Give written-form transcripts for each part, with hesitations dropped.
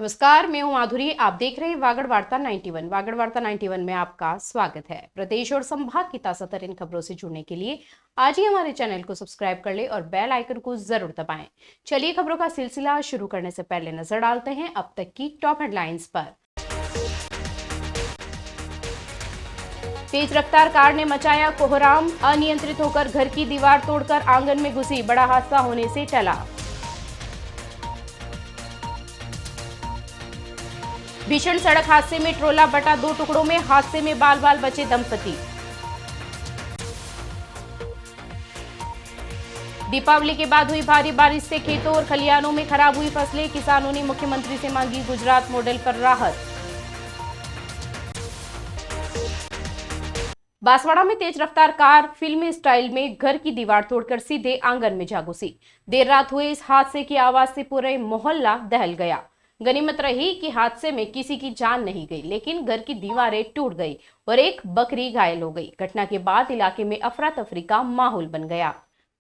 नमस्कार, मैं हूं माधुरी। आप देख रहे हैं वागड़ वार्ता 91। वागड़ वार्ता 91 में आपका स्वागत है। प्रदेश और संभाग की ताज़ातरीन खबरों से जुड़ने के लिए आज ही हमारे चैनल को सब्सक्राइब कर ले और बेल आइकन को जरूर दबाएं। चलिए खबरों का सिलसिला शुरू करने से पहले नजर डालते हैं अब तक की टॉप हेडलाइंस पर। तेज रफ्तार कार ने मचाया कोहराम, अनियंत्रित होकर घर की दीवार तोड़कर आंगन में घुसी, बड़ा हादसा होने से टला। भीषण सड़क हादसे में ट्रोला बटा 2 टुकड़ों में, हादसे में बाल बाल बचे दंपति। दीपावली के बाद हुई भारी बारिश से खेतों और खलिहानों में खराब हुई फसलें, किसानों ने मुख्यमंत्री से मांगी गुजरात मॉडल पर राहत। बांसवाड़ा में तेज रफ्तार कार फिल्मी स्टाइल में घर की दीवार तोड़कर सीधे आंगन में जा घुसी। देर रात हुए इस हादसे की आवाज से पूरे मोहल्ला दहल गया। गनीमत रही कि हादसे में किसी की जान नहीं गई, लेकिन घर की दीवारें टूट गई और एक बकरी घायल हो गई। घटना के बाद इलाके में अफरा तफरी का माहौल बन गया।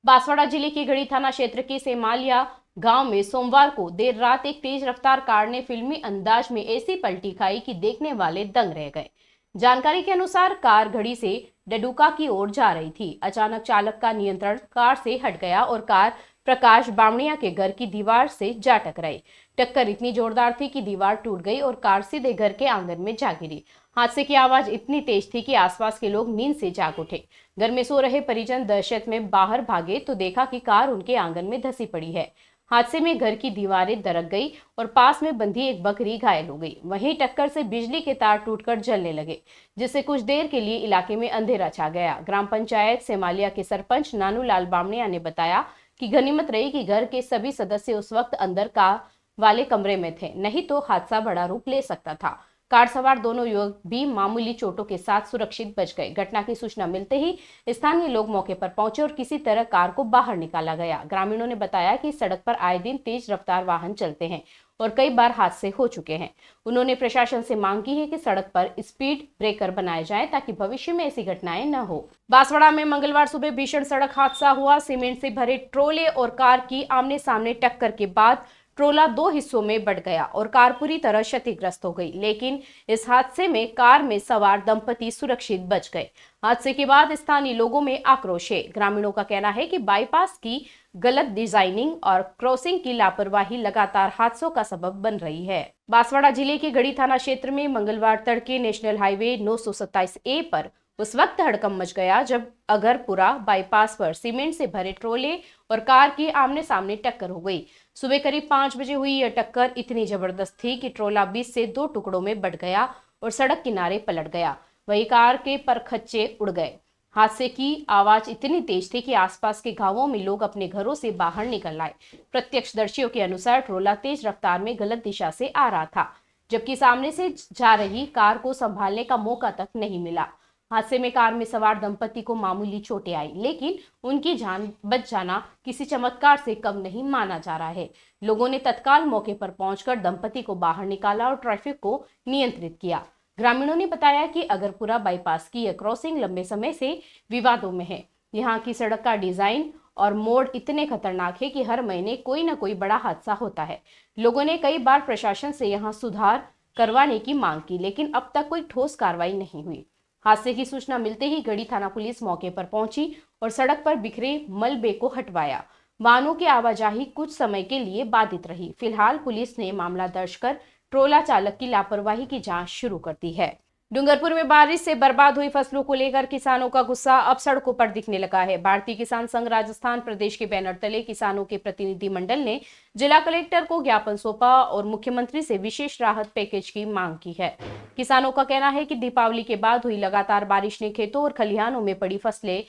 बांसवाड़ा जिले के गढ़ी थाना क्षेत्र के सेमालिया गांव में सोमवार को देर रात एक तेज रफ्तार कार ने फिल्मी अंदाज में ऐसी पलटी खाई कि देखने वाले दंग रह गए। जानकारी के अनुसार कार घड़ी से डडुका की ओर जा रही थी। अचानक चालक का नियंत्रण कार से हट गया और कार प्रकाश बामणिया के घर की दीवार से जा टकराई। टक्कर इतनी जोरदार थी कि दीवार टूट गई और कार सीधे घर के आंगन में जा गिरी। हादसे की आवाज इतनी तेज थी कि आसपास के लोग नींद से जाग उठे। घर में सो रहे परिजन दहशत में बाहर भागे तो देखा कि कार उनके आंगन में धंसी पड़ी है। हादसे में घर की दीवारें दरक गई और पास में बंधी एक बकरी घायल हो गई। वहीं टक्कर से बिजली के तार टूटकर जलने लगे, जिससे कुछ देर के लिए इलाके में अंधेरा छा गया। ग्राम पंचायत सेमालिया के सरपंच नानूलाल बामणिया ने बताया कि गनीमत रही कि घर के सभी सदस्य उस वक्त अंदर का वाले कमरे में थे, नहीं तो हादसा बड़ा रूप ले सकता था। कार सवार दोनों युवक भी मामूली चोटों के साथ सुरक्षित बच गए। घटना की सूचना मिलते ही स्थानीय लोग मौके पर पहुंचे और किसी तरह कार को बाहर निकाला गया। ग्रामीणों ने बताया कि सड़क पर आए दिन तेज रफ्तार वाहन चलते हैं और कई बार हादसे हो चुके हैं। उन्होंने प्रशासन से मांग की है कि सड़क पर स्पीड ब्रेकर बनाए जाएं ताकि भविष्य में ऐसी घटनाएं न हो। बांसवाड़ा में मंगलवार सुबह भीषण सड़क हादसा हुआ। सीमेंट से भरे ट्रोले और कार की आमने सामने टक्कर के बाद ट्रोला 2 हिस्सों में बंट गया और कार पूरी तरह क्षतिग्रस्त हो गई, लेकिन इस हादसे में कार में सवार दंपति सुरक्षित बच गए। हादसे के बाद स्थानीय लोगों में आक्रोश है। ग्रामीणों का कहना है कि बाईपास की गलत डिजाइनिंग और क्रॉसिंग की लापरवाही लगातार हादसों का सबब बन रही है। बांसवाड़ा जिले के गढ़ी थाना क्षेत्र में मंगलवार तड़के नेशनल हाईवे 927A पर उस वक्त हड़कंप मच गया जब अगरपुरा बाईपास पर सीमेंट से भरे ट्रोले और कार की आमने सामने टक्कर हो गई। सुबह करीब 5 बजे हुई यह टक्कर इतनी जबरदस्त थी कि ट्रोला 20 से 2 टुकड़ों में बंट गया और सड़क किनारे पलट गया। वही कार के परखच्चे उड़ गए। हादसे की आवाज इतनी तेज थी कि आसपास के गांवों में लोग अपने घरों से बाहर निकल आए। प्रत्यक्षदर्शियों के अनुसार ट्रोला तेज रफ्तार में गलत दिशा से आ रहा था, जबकि सामने से जा रही कार को संभालने का मौका तक नहीं मिला। हादसे में कार में सवार दंपति को मामूली चोटें आई, लेकिन उनकी जान बच जाना किसी चमत्कार से कम नहीं माना जा रहा है। लोगों ने तत्काल मौके पर पहुंचकर दंपति को बाहर निकाला और ट्रैफिक को नियंत्रित किया। ग्रामीणों ने बताया कि अगरपुरा बाईपास की यह क्रॉसिंग लंबे समय से विवादों में है। यहाँ की सड़क का डिजाइन और मोड़ इतने खतरनाक है कि हर महीने कोई न कोई बड़ा हादसा होता है। लोगों ने कई बार प्रशासन से यहाँ सुधार करवाने की मांग की, लेकिन अब तक कोई ठोस कार्रवाई नहीं हुई। हादसे की सूचना मिलते ही गढ़ी थाना पुलिस मौके पर पहुंची और सड़क पर बिखरे मलबे को हटवाया। वाहनों की आवाजाही कुछ समय के लिए बाधित रही। फिलहाल पुलिस ने मामला दर्ज कर ट्रोला चालक की लापरवाही की जांच शुरू कर दी है। डूंगरपुर में बारिश से बर्बाद हुई फसलों को लेकर किसानों का गुस्सा अब सड़कों पर दिखने लगा है। भारतीय किसान संघ राजस्थान प्रदेश के बैनर तले किसानों के प्रतिनिधि मंडल ने जिला कलेक्टर को ज्ञापन सौंपा और मुख्यमंत्री से विशेष राहत पैकेज की मांग की है। किसानों का कहना है कि दीपावली के बाद हुई लगातार बारिश ने खेतों और खलिहानों में पड़ी फसलें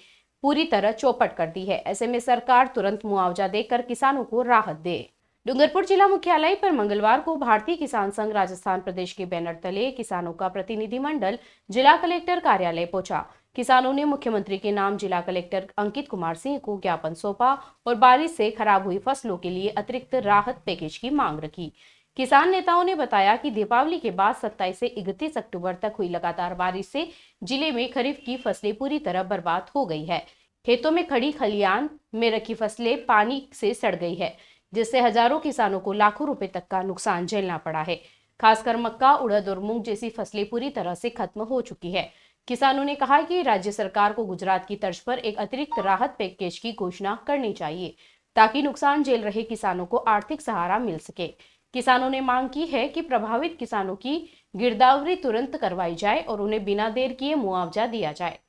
पूरी तरह चौपट कर दी है। ऐसे में सरकार तुरंत मुआवजा देकर किसानों को राहत दे। डूंगरपुर जिला मुख्यालय पर मंगलवार को भारतीय किसान संघ राजस्थान प्रदेश के बैनर तले किसानों का प्रतिनिधिमंडल जिला कलेक्टर कार्यालय पहुंचा। किसानों ने मुख्यमंत्री के नाम जिला कलेक्टर अंकित कुमार सिंह को ज्ञापन सौंपा और बारिश से खराब हुई फसलों के लिए अतिरिक्त राहत पैकेज की मांग रखी। किसान नेताओं ने बताया कि दीपावली के बाद 27 से 31 अक्टूबर तक हुई लगातार बारिश से जिले में खरीफ की फसलें पूरी तरह बर्बाद हो गई है। खेतों में खड़ी खलिहान में रखी फसलें पानी से सड़ गई है। जिससे हजारों किसानों को लाखों रुपए तक का नुकसान झेलना पड़ा है। खासकर मक्का, उड़द और मूंग जैसी फसलें पूरी तरह से खत्म हो चुकी है। किसानों ने कहा कि राज्य सरकार को गुजरात की तर्ज पर एक अतिरिक्त राहत पैकेज की घोषणा करनी चाहिए, ताकि नुकसान झेल रहे किसानों को आर्थिक सहारा मिल सके। किसानों ने मांग की है कि प्रभावित किसानों की गिरदावरी तुरंत करवाई जाए और उन्हें बिना देर किए मुआवजा दिया जाए।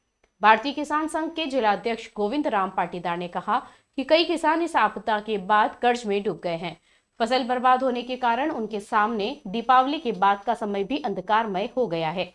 भारतीय किसान संघ के जिलाध्यक्ष गोविंद राम पाटीदार ने कहा कि कई किसान इस आपदा के बाद कर्ज में डूब गए हैं। फसल बर्बाद होने के कारण उनके सामने दीपावली के बाद का समय भी अंधकारमय हो गया है।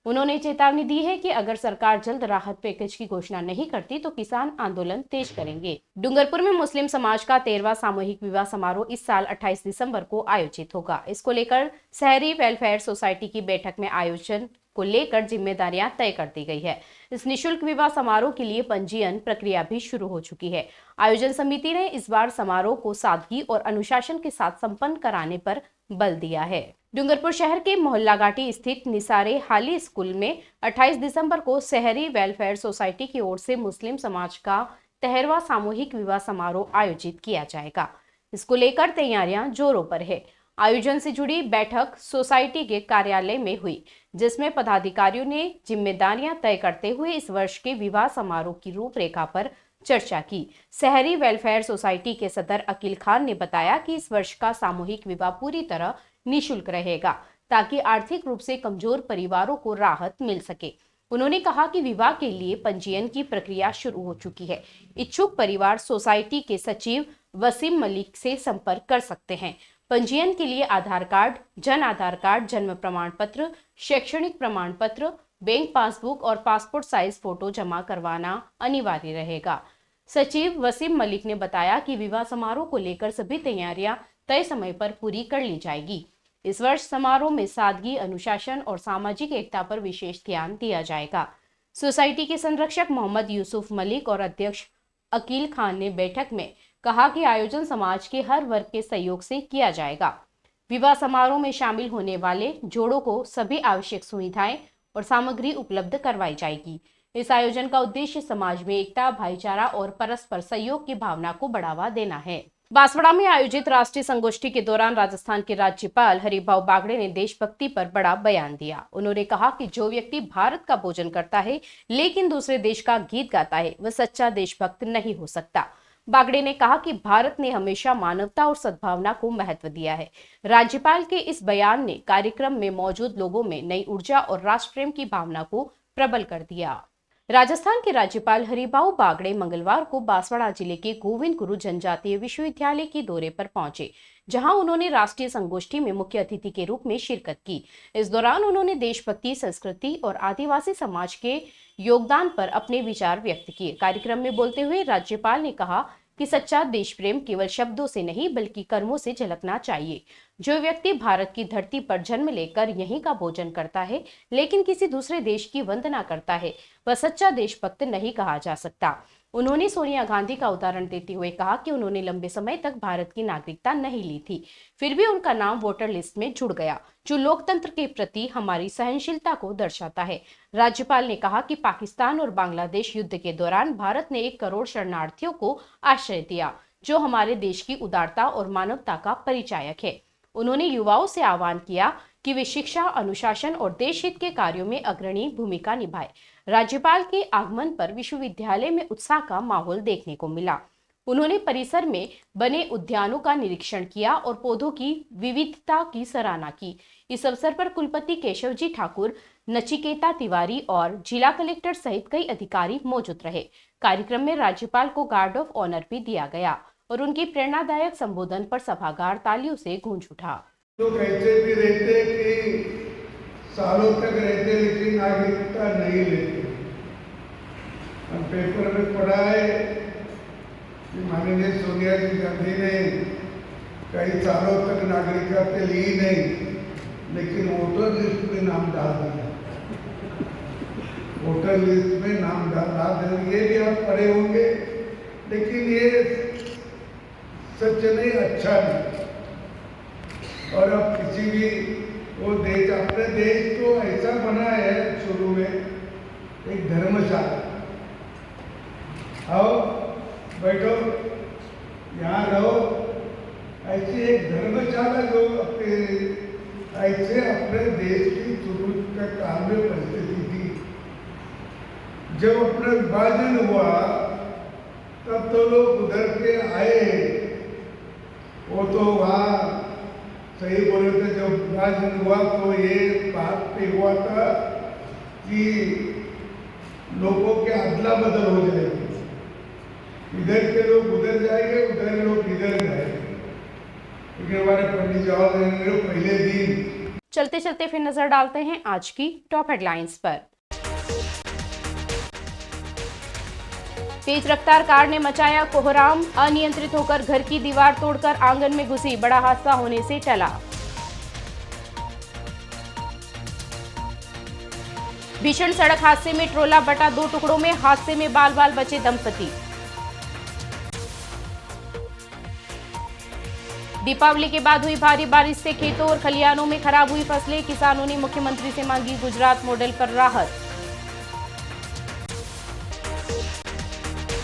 उन्होंने चेतावनी दी है कि अगर सरकार जल्द राहत पैकेज की घोषणा नहीं करती तो किसान आंदोलन तेज करेंगे। डूंगरपुर में मुस्लिम समाज का 13वां सामूहिक विवाह समारोह इस साल 28 दिसंबर को आयोजित होगा। इसको लेकर शहरी वेलफेयर सोसाइटी की बैठक में आयोजन को लेकर जिम्मेदारियां तय कर दी गई है। इस निःशुल्क विवाह समारोह के लिए पंजीयन प्रक्रिया भी शुरू हो चुकी है। आयोजन समिति ने इस बार समारोह को सादगी और अनुशासन के साथ संपन्न कराने पर बल दिया है। डूंगरपुर शहर के मोहल्ला घाटी स्थित निसारे हाली स्कूल में 28 दिसंबर को शहरी वेलफेयर सोसाइटी की ओर से मुस्लिम समाज का 13वां सामूहिक विवाह समारोह आयोजित किया जाएगा। इसको लेकर तैयारियां जोरों पर है। आयोजन से जुड़ी बैठक सोसाइटी के कार्यालय में हुई, जिसमें पदाधिकारियों ने जिम्मेदारियां तय करते हुए इस वर्ष के विवाह समारोह की रूपरेखा पर चर्चा की। शहरी वेलफेयर सोसाइटी के सदर अकील खान ने बताया कि इस वर्ष का सामूहिक विवाह पूरी तरह निःशुल्क रहेगा, ताकि आर्थिक रूप से कमजोर परिवारों को राहत मिल सके। उन्होंने कहा कि विवाह के लिए पंजीयन की प्रक्रिया शुरू हो चुकी है। इच्छुक परिवार सोसाइटी के सचिव वसीम मलिक से संपर्क कर सकते हैं। पंजीयन के लिए आधार कार्ड, जन आधार कार्ड, जन्म प्रमाण पत्र, शैक्षणिक प्रमाण पत्र, बैंक पासबुक और पासपोर्ट साइज फोटो जमा करवाना अनिवार्य रहेगा। सचिव वसीम मलिक ने बताया कि विवाह समारोह को लेकर सभी तैयारियां तय समय पर पूरी कर ली जाएगी। इस वर्ष समारोह में सादगी, अनुशासन और सामाजिक एकता पर विशेष ध्यान दिया जाएगा। सोसाइटी के संरक्षक मोहम्मद यूसुफ मलिक और अध्यक्ष अकील खान ने बैठक में कहा कि आयोजन समाज के हर वर्ग के सहयोग से किया जाएगा। विवाह समारोह में शामिल होने वाले जोड़ों को सभी आवश्यक सुविधाएं और सामग्री उपलब्ध करवाई जाएगी। इस आयोजन का उद्देश्य समाज में एकता, भाईचारा और परस्पर सहयोग की भावना को बढ़ावा देना है। बांसवाड़ा में आयोजित राष्ट्रीय संगोष्ठी के दौरान राजस्थान के राज्यपाल हरिभाऊ बागड़े ने देशभक्ति पर बड़ा बयान दिया। उन्होंने कहा कि जो व्यक्ति भारत का भोजन करता है लेकिन दूसरे देश का गीत गाता है, वह सच्चा देशभक्त नहीं हो सकता। बागड़े ने कहा कि भारत ने हमेशा मानवता और सद्भावना को महत्व दिया है। राज्यपाल के इस बयान ने कार्यक्रम में मौजूद लोगों में नई ऊर्जा और राष्ट्र प्रेम की भावना को प्रबल कर दिया। राजस्थान के राज्यपाल हरिभाऊ बागड़े मंगलवार को बांसवाड़ा जिले के गोविंद गुरु जनजातीय विश्वविद्यालय के दौरे पर पहुंचे, जहां उन्होंने राष्ट्रीय संगोष्ठी में मुख्य अतिथि के रूप में शिरकत की। इस दौरान उन्होंने देशभक्ति, संस्कृति और आदिवासी समाज के योगदान पर अपने विचार व्यक्त किए। कार्यक्रम में बोलते हुए राज्यपाल ने कहा कि सच्चा देश प्रेम केवल शब्दों से नहीं बल्कि कर्मों से झलकना चाहिए। जो व्यक्ति भारत की धरती पर जन्म लेकर यहीं का भोजन करता है लेकिन किसी दूसरे देश की वंदना करता है, वह सच्चा देशभक्त नहीं कहा जा सकता। उन्होंने सोनिया गांधी का उदाहरण देते हुए कहा कि उन्होंने लंबे समय तक भारत की नागरिकता नहीं ली थी, फिर भी उनका नाम वोटर लिस्ट में जुड़ गया, जो लोकतंत्र के प्रति हमारी सहनशीलता को दर्शाता है। राज्यपाल ने कहा कि पाकिस्तान और बांग्लादेश युद्ध के दौरान भारत ने 1 करोड़ शरणार्थियों को आश्रय दिया, जो हमारे देश की उदारता और मानवता का परिचायक है। उन्होंने युवाओं से आह्वान किया कि वे शिक्षा, अनुशासन और देश हित के कार्यों में अग्रणी भूमिका निभाएं। राज्यपाल के आगमन पर विश्वविद्यालय में उत्साह का माहौल देखने को मिला। उन्होंने परिसर में बने उद्यानों का निरीक्षण किया और पौधों की विविधता की सराहना की। इस अवसर पर कुलपति केशव जी ठाकुर, नचिकेता तिवारी और जिला कलेक्टर सहित कई अधिकारी मौजूद रहे। कार्यक्रम में राज्यपाल को गार्ड ऑफ ऑनर भी दिया गया और उनके प्रेरणादायक संबोधन पर सभागार तालियों से गूंज उठा। लोग ऐसे भी रहते कि सालों तक रहते लेकिन नागरिकता नहीं लेते। हम पेपर में पढ़ा है कि माननीय सोनिया जी गांधी ने कई सालों तक नागरिकता ली नहीं, लेकिन वोटर लिस्ट में नाम डाल दिया। वोटर लिस्ट में नाम डाल दिया, ये भी आप पढ़े होंगे, लेकिन ये सच नहीं, अच्छा नहीं। और अब किसी भी वो देश, अपने देश को ऐसा बना है शुरू में एक धर्मशाला, आओ बैठो, यहाँ रहो, ऐसी एक धर्मशाला जो अपने ऐसे अपने देश की शुरू का काल में परिस्थिति थी। जब अपना विभाजन हुआ तब तो लोग उधर के आए, वो तो वहाँ सही बोले थे। जब विभाजन हुआ तो ये बात पे हुआ था कि लोगों के अदला बदल हो जाएगी, इधर के लोग उधर जाएंगे, उधर लोग इधर जाएंगे। लेकिन हमारे पंडित जवाहरलाल नेहरू पहले दिन। चलते चलते फिर नजर डालते हैं आज की टॉप हेडलाइंस पर। तेज रफ्तार कार ने मचाया कोहराम, अनियंत्रित होकर घर की दीवार तोड़कर आंगन में घुसी, बड़ा हादसा होने से टला। भीषण सड़क हादसे में ट्रोला बटा 2 टुकड़ों में, हादसे में बाल बाल बचे दंपति। दीपावली के बाद हुई भारी बारिश से खेतों और खलिहानों में खराब हुई फसलें, किसानों ने मुख्यमंत्री से मांगी गुजरात मॉडल पर राहत।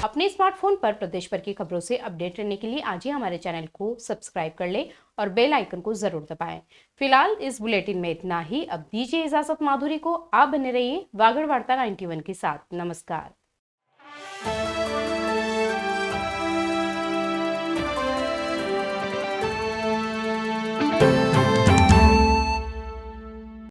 अपने स्मार्टफोन पर प्रदेश भर की खबरों से अपडेट रहने के लिए आज ही हमारे चैनल को सब्सक्राइब कर ले और बेल आइकन को जरूर दबाएं। फिलहाल इस बुलेटिन में इतना ही। अब दीजिए इजाजत माधुरी को। आप बने रहिए वागड़ वार्ता 91 के साथ। नमस्कार।